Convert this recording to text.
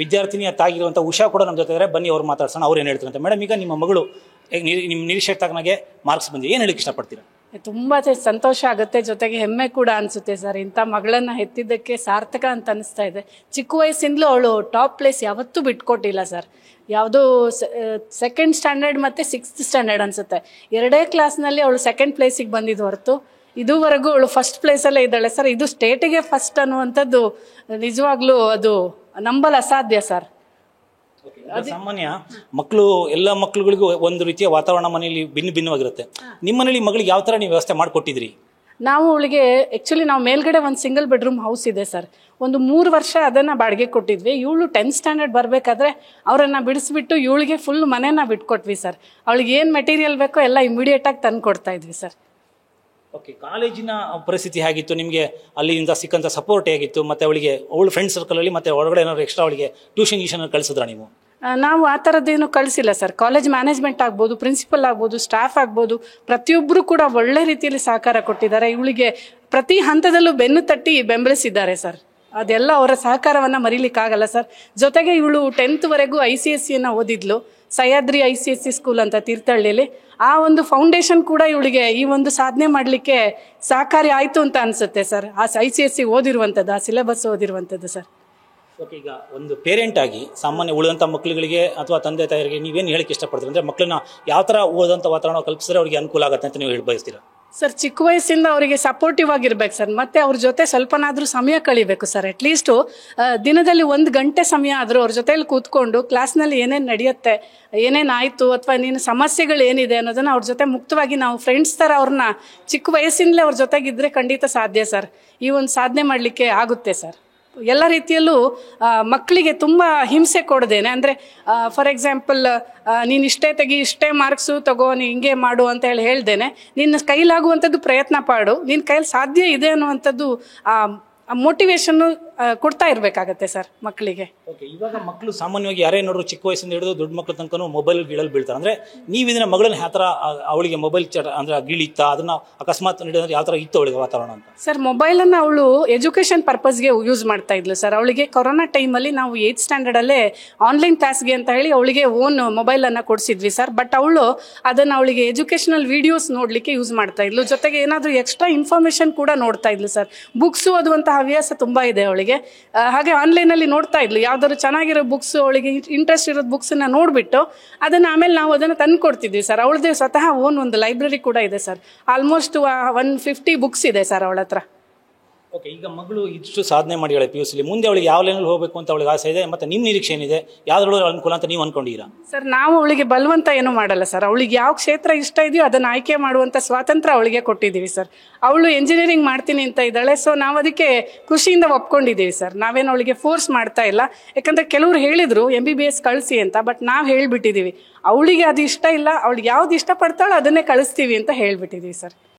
ವಿದ್ಯಾರ್ಥಿನಿಯ ತಾಗಿರುವಂಥ ಉಷಾ ಕೂಡ ನಮ್ಮ ಜೊತೆ ಇದ್ದಾರೆ. ಬನ್ನಿ ಅವ್ರು ಮಾತಾಡ್ಸೋಣ. ಅವ್ರು ಏನು ಹೇಳ್ತಾರೆ ಅಂತ. ಮೇಡಮ್, ಈಗ ನಿಮ್ಮ ಮಗಳು ನಿಮ್ಮ ನಿರೀಕ್ಷೆ ತಕ್ಕನಾಗೆ ಮಾರ್ಕ್ಸ್ ಬಂದಿದೆ, ಏನು ಹೇಳಕ್ಕೆ ಇಷ್ಟಪಡ್ತೀರಾ? ತುಂಬ ಸಂತೋಷ ಆಗುತ್ತೆ, ಜೊತೆಗೆ ಹೆಮ್ಮೆ ಕೂಡ ಅನಿಸುತ್ತೆ ಸರ್. ಇಂಥ ಮಗಳನ್ನು ಹೆತ್ತಿದ್ದಕ್ಕೆ ಸಾರ್ಥಕ ಅಂತ ಅನಿಸ್ತಾ ಇದೆ. ಚಿಕ್ಕ ವಯಸ್ಸಿಂದಲೂ ಅವಳು ಟಾಪ್ ಪ್ಲೇಸ್ ಯಾವತ್ತೂ ಬಿಟ್ಕೊಟ್ಟಿಲ್ಲ ಸರ್. ಯಾವುದೋ ಸೆಕೆಂಡ್ ಸ್ಟ್ಯಾಂಡರ್ಡ್ ಮತ್ತು ಸಿಕ್ಸ್ತ್ ಸ್ಟ್ಯಾಂಡರ್ಡ್ ಅನಿಸುತ್ತೆ, ಎರಡೇ ಕ್ಲಾಸ್ನಲ್ಲಿ ಅವಳು ಸೆಕೆಂಡ್ ಪ್ಲೇಸಿಗೆ ಬಂದಿದ್ದು ಹೊರತು ಇದುವರೆಗೂ ಅವಳು ಫಸ್ಟ್ ಪ್ಲೇಸಲ್ಲೇ ಇದ್ದಾಳೆ ಸರ್. ಇದು ಸ್ಟೇಟಿಗೆ ಫಸ್ಟ್ ಅನ್ನುವಂಥದ್ದು ನಿಜವಾಗ್ಲೂ ಅದು ನಂಬಲು ಅಸಾಧ್ಯ ಸರ್. ಸಾಮಾನ್ಯ ಮಕ್ಕಳು, ಎಲ್ಲ ಮಕ್ಕಳುಗಳಿಗೂ ಒಂದು ರೀತಿಯ ವಾತಾವರಣ ಮನೆಯಲ್ಲಿ ಭಿನ್ನವಾಗಿರುತ್ತೆ. ನಿಮ್ಮ ಮನೇಲಿ ಮಗಳಿಗೆ ಯಾವ ಥರ ನೀವು ವ್ಯವಸ್ಥೆ ಮಾಡಿಕೊಟ್ಟಿದ್ರಿ? ನಾವು ಅವಳಿಗೆ ಆ್ಯಕ್ಚುಲಿ ನಾವು ಮೇಲ್ಗಡೆ ಒಂದು ಸಿಂಗಲ್ ಬೆಡ್ರೂಮ್ ಹೌಸ್ ಇದೆ ಸರ್. ಒಂದು 3 ವರ್ಷ ಅದನ್ನು ಬಾಡಿಗೆ ಕೊಟ್ಟಿದ್ವಿ. ಇವಳು 10th ಸ್ಟ್ಯಾಂಡರ್ಡ್ ಬರಬೇಕಾದ್ರೆ ಅವರನ್ನು ಬಿಡಿಸ್ಬಿಟ್ಟು ಇವಳಿಗೆ ಫುಲ್ ಮನೆನ ಬಿಟ್ಕೊಟ್ವಿ ಸರ್. ಅವಳಿಗೆ ಏನು ಮೆಟೀರಿಯಲ್ ಬೇಕೋ ಎಲ್ಲ ಇಮಿಡಿಯೇಟಾಗಿ ತಂದು ಕೊಡ್ತಾ ಇದ್ವಿ ಸರ್. ಓಕೆ, ಕಾಲೇಜಿನ ಪರಿಸ್ಥಿತಿ ಹೇಗಿತ್ತು? ನಿಮಗೆ ಅಲ್ಲಿಂದ ಸಿಕ್ಕಂಥ ಸಪೋರ್ಟ್ ಹೇಗಿತ್ತು? ಮತ್ತು ಅವಳಿಗೆ ಅವಳು ಫ್ರೆಂಡ್ ಸರ್ಕಲಲ್ಲಿ ಮತ್ತು ಹೊರಗಡೆ ಏನಾದ್ರು ಎಕ್ಸ್ಟ್ರಾ ಅವಳಿಗೆ ಟ್ಯೂಷನ್ ಕಳಿಸಿದ್ರಾ ನೀವು? ನಾವು ಆ ಥರದ್ದೇನು ಕಳಿಸಿಲ್ಲ ಸರ್. ಕಾಲೇಜ್ ಮ್ಯಾನೇಜ್ಮೆಂಟ್ ಆಗ್ಬೋದು, ಪ್ರಿನ್ಸಿಪಲ್ ಆಗ್ಬೋದು, ಸ್ಟಾಫ್ ಆಗ್ಬೋದು, ಪ್ರತಿಯೊಬ್ಬರು ಕೂಡ ಒಳ್ಳೆ ರೀತಿಯಲ್ಲಿ ಸಹಕಾರ ಕೊಟ್ಟಿದ್ದಾರೆ. ಇವಳಿಗೆ ಪ್ರತಿ ಹಂತದಲ್ಲೂ ಬೆನ್ನು ತಟ್ಟಿ ಬೆಂಬಲಿಸಿದ್ದಾರೆ ಸರ್. ಅದೆಲ್ಲ ಅವರ ಸಹಕಾರವನ್ನು ಮರೀಲಿಕ್ಕಾಗಲ್ಲ ಸರ್. ಜೊತೆಗೆ ಇವಳು 10th ವರೆಗೂ ICSEಯನ್ನು ಓದಿದ್ಲು, ಸಹ್ಯಾದ್ರಿ ICSE ಸ್ಕೂಲ್ ಅಂತ ತೀರ್ಥಹಳ್ಳಿಯಲ್ಲಿ. ಆ ಒಂದು ಫೌಂಡೇಶನ್ ಕೂಡ ಇವಳಿಗೆ ಈ ಒಂದು ಸಾಧನೆ ಮಾಡಲಿಕ್ಕೆ ಸಹಕಾರಿ ಆಯಿತು ಅಂತ ಅನಿಸುತ್ತೆ ಸರ್. ಆ ICSE ಓದಿರುವಂಥದ್ದು, ಆ ಸಿಲೆಬಸ್ ಓದಿರುವಂಥದ್ದು ಸರ್. ಓಕೆ, ಈಗ ಒಂದು ಪೇರೆಂಟ್ ಆಗಿ ಸಾಮಾನ್ಯ ಉಳಿದಂಥ ಮಕ್ಕಳುಗಳಿಗೆ ಅಥವಾ ತಂದೆ ತಾಯಿಗಳಿಗೆ ನೀವೇನು ಹೇಳಕ್ಕೆ ಇಷ್ಟಪಡ್ತೀರಿ? ಅಂದರೆ ಮಕ್ಕಳನ್ನ ಯಾವ ಥರ ಓದಂಥ ವಾತಾವರಣ ಕಲ್ಪಿಸಿದ್ರೆ ಅವ್ರಿಗೆ ಅನುಕೂಲ ಆಗುತ್ತೆ ಅಂತ ನೀವು ಹೇಳಿ ಬಯಸ್ತೀರಾ? ಸರ್, ಚಿಕ್ಕ ವಯಸ್ಸಿಂದ ಅವರಿಗೆ ಸಪೋರ್ಟಿವ್ ಆಗಿರ್ಬೇಕು ಸರ್. ಮತ್ತು ಅವ್ರ ಜೊತೆ ಸ್ವಲ್ಪನಾದರೂ ಸಮಯ ಕಳಿಬೇಕು ಸರ್. ಅಟ್ಲೀಸ್ಟು ದಿನದಲ್ಲಿ 1 ಗಂಟೆ ಸಮಯ ಆದರೂ ಅವ್ರ ಜೊತೆಯಲ್ಲಿ ಕೂತ್ಕೊಂಡು ಕ್ಲಾಸ್ನಲ್ಲಿ ಏನೇನು ನಡೆಯುತ್ತೆ, ಏನೇನಾಯಿತು, ಅಥವಾ ನೀನು ಸಮಸ್ಯೆಗಳು ಏನಿದೆ ಅನ್ನೋದನ್ನು ಅವ್ರ ಜೊತೆ ಮುಕ್ತವಾಗಿ ನಾವು ಫ್ರೆಂಡ್ಸ್ ಥರ ಅವ್ರನ್ನ ಚಿಕ್ಕ ವಯಸ್ಸಿನಲ್ಲೇ ಅವ್ರ ಜೊತೆಗಿದ್ದರೆ ಖಂಡಿತ ಸಾಧ್ಯ ಸರ್. ಈ ಒಂದು ಸಾಧನೆ ಮಾಡಲಿಕ್ಕೆ ಆಗುತ್ತೆ ಸರ್. ಎಲ್ಲ ರೀತಿಯಲ್ಲೂ ಮಕ್ಕಳಿಗೆ ತುಂಬ ಹಿಂಸೆ ಕೊಡದೇನೆ, ಅಂದರೆ ಫಾರ್ ಎಕ್ಸಾಂಪಲ್ ನೀನು ಇಷ್ಟೇ ತೆಗಿ, ಇಷ್ಟೇ ಮಾರ್ಕ್ಸು ತಗೋ, ನೀನು ಹಿಂಗೆ ಮಾಡು ಅಂತ ಹೇಳ್ದೇನೆ ನಿನ್ನ ಕೈಲಾಗುವಂಥದ್ದು ಪ್ರಯತ್ನ ಪಾಡು, ನಿನ್ನ ಕೈಯಲ್ಲಿ ಸಾಧ್ಯ ಇದೆ ಅನ್ನುವಂಥದ್ದು ಮೋಟಿವೇಶನ್ನು ಕೊಡ್ತಾ ಇರಬೇಕಾಗತ್ತೆ ಸರ್ ಮಕ್ಕಳಿಗೆ. ಓಕೆ, ಇವಾಗ ಮಕ್ಕಳು ಸಾಮಾನ್ಯವಾಗಿ ಯಾರೇ ನೋಡ್ರು ಚಿಕ್ಕ ವಯಸ್ಸಿಂದ ಹಿಡಿದು ದೊಡ್ಡ ಮಕ್ಕಳ ತನಕ ಮೊಬೈಲ್ ಗೀಳಲ್ಲಿ ಬೀಳ್ತಾರೆ. ಅಂದರೆ ನೀವು ಇದನ್ನ ಮಗಳನ್ನ ಯಾವ ಥರ ಅವಳಿಗೆ ಮೊಬೈಲ್ ಅಂದರೆ ಗೀಳಿತ್ತಾ, ಅದನ್ನ ಅಕಸ್ಮಾತ್ ನೀಡಿದ್ರೆ ಯಾವ ಥರ ಇತ್ತು ಅವಳಿಗೆ ವಾತಾವರಣ ಅಂತ? ಸರ್, ಮೊಬೈಲನ್ನು ಅವಳು ಎಜುಕೇಷನ್ ಪರ್ಪಸ್ಗೆ ಯೂಸ್ ಮಾಡ್ತಾ ಇದ್ಲು ಸರ್. ಅವಳಿಗೆ ಕೊರೋನಾ ಟೈಮಲ್ಲಿ ನಾವು 8th ಸ್ಟ್ಯಾಂಡರ್ಡಲ್ಲೇ ಆನ್ಲೈನ್ ಕ್ಲಾಸ್ಗೆ ಅಂತ ಹೇಳಿ ಅವಳಿಗೆ ಓನ್ ಮೊಬೈಲನ್ನು ಕೊಡಿಸಿದ್ವಿ ಸರ್. ಬಟ್ ಅವಳು ಅದನ್ನು ಅವಳಿಗೆ ಎಜುಕೇಷನಲ್ ವೀಡಿಯೋಸ್ ನೋಡಲಿಕ್ಕೆ ಯೂಸ್ ಮಾಡ್ತಾ ಇದ್ಲು. ಜೊತೆಗೆ ಏನಾದರೂ ಎಕ್ಸ್ಟ್ರಾ ಇನ್ಫಾರ್ಮೇಷನ್ ಕೂಡ ನೋಡ್ತಾ ಇದ್ಲು ಸರ್. ಬುಕ್ಸು ಓದುವಂಥ ಹವ್ಯಾಸ ತುಂಬ ಇದೆ ಅವಳಿಗೆ. ಹಾಗೆ ಆನ್ಲೈನಲ್ಲಿ ನೋಡ್ತಾ ಇದ್ಲು, ಯಾವ್ದಾದ್ರು ಚೆನ್ನಾಗಿರೋ ಬುಕ್ಸ್, ಅವಳಿಗೆ ಇಂಟ್ರೆಸ್ಟ್ ಇರೋ ಬುಕ್ಸನ್ನ ನೋಡಿಬಿಟ್ಟು ಅದನ್ನು ಆಮೇಲೆ ನಾವು ಅದನ್ನು ತಂದು ಕೊಡ್ತಿದ್ವಿ ಸರ್. ಅವಳದೇ ಸ್ವತಃ ಒಂದು ಲೈಬ್ರರಿ ಕೂಡ ಇದೆ ಸರ್. ಆಲ್ಮೋಸ್ಟ್ 150 ಬುಕ್ಸ್ ಇದೆ ಸರ್ ಅವಳ ಹತ್ರ. ಓಕೆ, ಈಗ ಮಗಳು ಇಷ್ಟು ಸಾಧನೆ ಮಾಡಿದ್ದಾಳೆ PUC, ಮುಂದೆ ಅವಳಿಗೆ ಯಾವ ಲೈನಲ್ಲಿ ಹೋಗಬೇಕು ಅಂತ ಅವಳಿಗೆ ಆಸೆ ಇದೆ, ಮತ್ತು ನಿಮ್ಮ ನಿರೀಕ್ಷೆ ಏನಿದೆ? ಯಾವ್ದ್ರೊಳಗೆ ಅನುಕೂಲ ಅಂತ ನೀವು ಅನ್ಕೊಂಡಿದ್ದೀರಾ? ಸರ್, ನಾವು ಅವಳಿಗೆ ಬಲವಂತ ಏನೂ ಮಾಡಲ್ಲ ಸರ್. ಅವಳಿಗೆ ಯಾವ ಕ್ಷೇತ್ರ ಇಷ್ಟ ಇದೆಯೋ ಅದನ್ನು ಆಯ್ಕೆ ಮಾಡುವಂಥ ಸ್ವಾತಂತ್ರ್ಯ ಅವಳಿಗೆ ಕೊಟ್ಟಿದ್ದೀವಿ ಸರ್. ಅವಳು ಎಂಜಿನಿಯರಿಂಗ್ ಮಾಡ್ತೀನಿ ಅಂತ ಇದ್ದಾಳೆ. ಸೊ ನಾವು ಅದಕ್ಕೆ ಖುಷಿಯಿಂದ ಒಪ್ಕೊಂಡಿದ್ದೀವಿ ಸರ್. ನಾವೇನು ಅವಳಿಗೆ ಫೋರ್ಸ್ ಮಾಡ್ತಾ ಇಲ್ಲ. ಯಾಕಂದರೆ ಕೆಲವರು ಹೇಳಿದರು MBBS ಕಳಿಸಿ ಅಂತ, ಬಟ್ ನಾವು ಹೇಳಿಬಿಟ್ಟಿದ್ದೀವಿ ಅವಳಿಗೆ ಅದು ಇಷ್ಟ ಇಲ್ಲ, ಅವಳಿಗೆ ಯಾವ್ದು ಇಷ್ಟಪಡ್ತಾಳೋ ಅದನ್ನೇ ಕಳಿಸ್ತೀವಿ ಅಂತ ಹೇಳಿಬಿಟ್ಟಿದ್ದೀವಿ ಸರ್.